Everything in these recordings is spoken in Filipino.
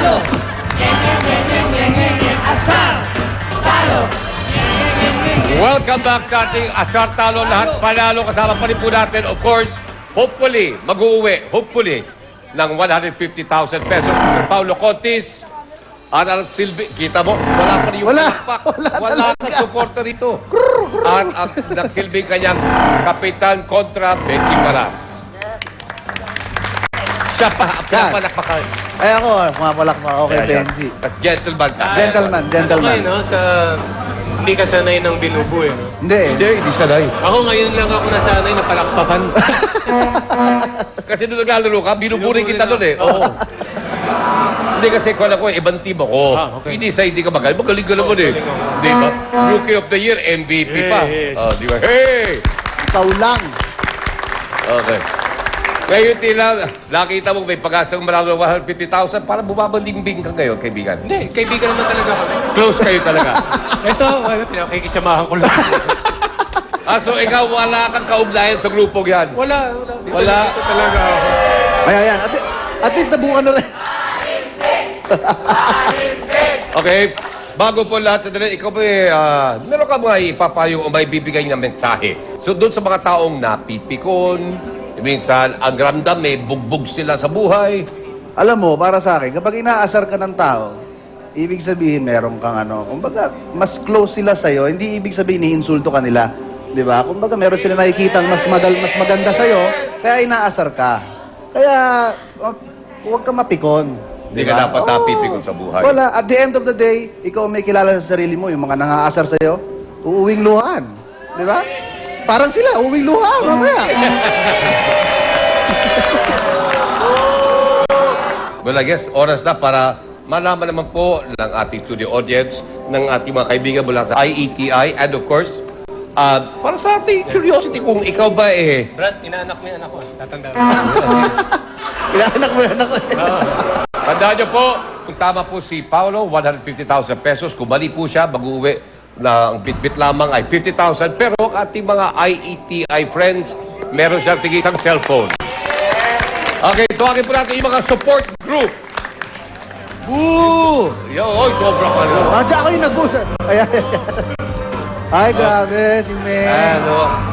talo! Asar, talo! Welcome back sa ating Asar Talo. Lahat panalo. Kasama pa rin po natin, of course, hopefully, mag-uwi, hopefully, ng 150,000 pesos. Mr. Paulo Contis, at silbi, kita mo, wala pa rin yung palakpak. Wala ka supporter rito. At nagsilbing kanyang kapitan kontra Benji Paras. Siya pa, pinapalakpakan. Ay ako, pumapalakpak ako kay Benji. Gentleman ka. Gentleman. Okay, no? Hindi ka sanay ng binubu, eh, no? Hindi sanay. Ako ngayon lang ako nasanay na palakpakan. Kasi nung naglalaro ka, binuburi kita doon eh. Oo. Hindi kasi kung ako, ibang team ako. Okay. Hindi sa hindi ka magaling. Magaling ka naman eh. Di ba? Rookie of the Year, MVP pa. Di ba? Hey! Ikaw lang. Okay. Ngayon tila, nakita mo may pag-asang maralo ng 150,000, parang bumabanding-bing ka ngayon, kaibigan. Hindi, kaibigan naman talaga kami. Close kayo talaga. Ito, pinakikisamahan ko lang. So ikaw wala kang kaugnayan sa grupong yan? Wala. Dito talaga ako. Ayan. At least nabukan na rin. Okay. Bago po lahat sa dali, ikaw ba meron ka mga ipapayo o may bibigay ng mensahe? So doon sa mga taong napipikon, minsan ang ramdam may bugbog sila sa buhay. Alam mo, para sa akin, kapag inaasar ka ng tao, ibig sabihin meron kang kumbaga, mas close sila sa'yo, hindi ibig sabihin iinsulto ka nila. Di ba? Kumbaga, meron sila nakikitang mas maganda sa'yo, kaya inaasar ka. Kaya, huwag ka mapikon. Hindi ka dapat napipikon sa buhay. Wala. At the end of the day, ikaw may kilala sa sarili mo, yung mga nangaasar sa'yo, uuwing luhaan. Di ba? Parang sila, uuwing luhaan. Mamaya. Well, I guess oras na para malaman naman po ng ating studio audience, ng ating mga kaibigan mula sa IETI, and of course, para sa ating curiosity kung ikaw ba Brad, inaanak mo yung anak ko. Tatanda mo. Inaanak mo yan ako. tandaan niyo po, kung tama po si Paolo, 150,000 pesos. Kung mali po siya, mag-uwi na ang bit-bit lamang ay 50,000. Pero ang ating mga IETI friends, meron siyang isang cellphone. Okay, tuwagin po natin yung mga support group. Boo! Oy, sobra ka na. Diyan ako yung nag-boost. Ay, grabe, si May.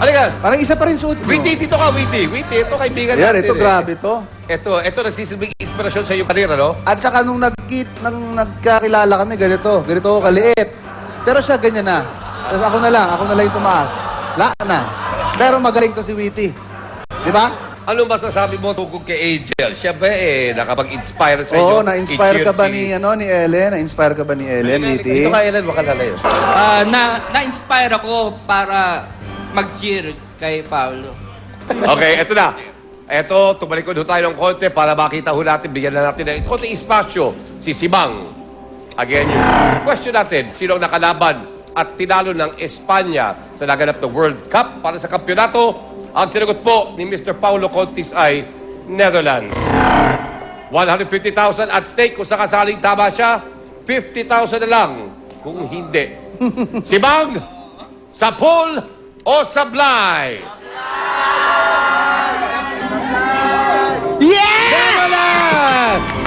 Halika. Parang isa pa rin suot mo. Witty, dito ka, Witty. Witty, ito kaibigan Yan, natin. ito, grabe to. Ito nagsisilbing inspirasyon sa iyong karera, no? At saka nung nagkakilala kami, ganito ako kaliit. Pero siya ganyan na. Tapos ako na lang yung tumaas. Na. Pero magaling to si Witty. Di ba? Ano masasabi mo tungkol kay Angel? Siya ba nakapag-inspire sa inyo? Oo, na-inspire ka ba ni Ellen? Na-inspire ka ba ni Ellen, Witty? Dito ka, Ellen, makalalayo. Na-inspire ako para mag-cheer kay Paulo. Okay, eto na. Eto, tumalikod ho tayo ng konti para makita ho natin, bigyan na natin ng konti espasyo. Si Simang. Again, yung question natin, sino ang nakalaban at tinalo ng Espanya sa naganap ng World Cup para sa kampyonato? Ang sinagot po ni Mr. Paulo Contis ay Netherlands. 150,000 at stake. Kung sakasaling tama siya, 50,000 na lang. Kung hindi. Simang, sa pool o sablay? Yeah! Netherlands!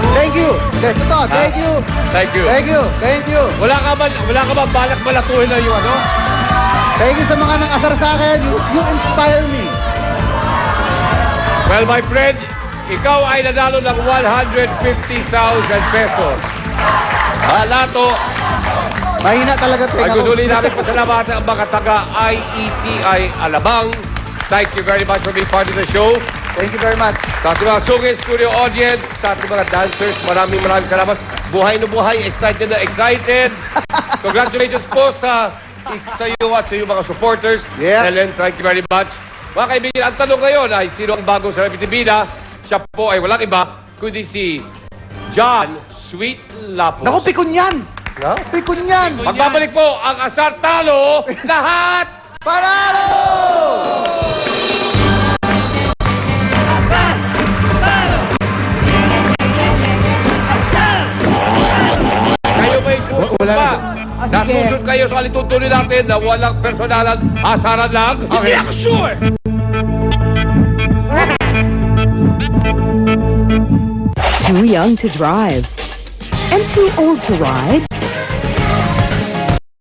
Thank you! Thank you! Thank you. Thank you! Wala ka ba balak malatuhin na yung ano? Thank you sa mga nang-asar sa akin. You inspire me. Well, my friend, ikaw ay nanalo ng 150,000 pesos. Lato, Mahina talaga ay tingnan gusto ko. namin pasalamatan ang mga taga IETI Alabang. Thank you very much for being part of the show. Thank you very much. Sa ating mga Sungit Studio audience, sa ating mga dancers, maraming salamat. Buhay na buhay, excited na excited. Congratulations po sa iyo at sa iyong mga supporters. Yeah. Helen, thank you very much. Mga kaibigan, ang tanong ngayon ay sino ang bagong celebrity bida? Siya po ay walang iba, kundi si John Sweet Lapos. Naku, pikon yan! No? Pikon yan! Magbabalik po ang Asar Talo, lahat! Panalo! Wala Ah, sige. Nasusunod kayo sa alituntunin natin na walang personalan, asaran lang. Hindi ako sure! Too young to drive and too old to ride?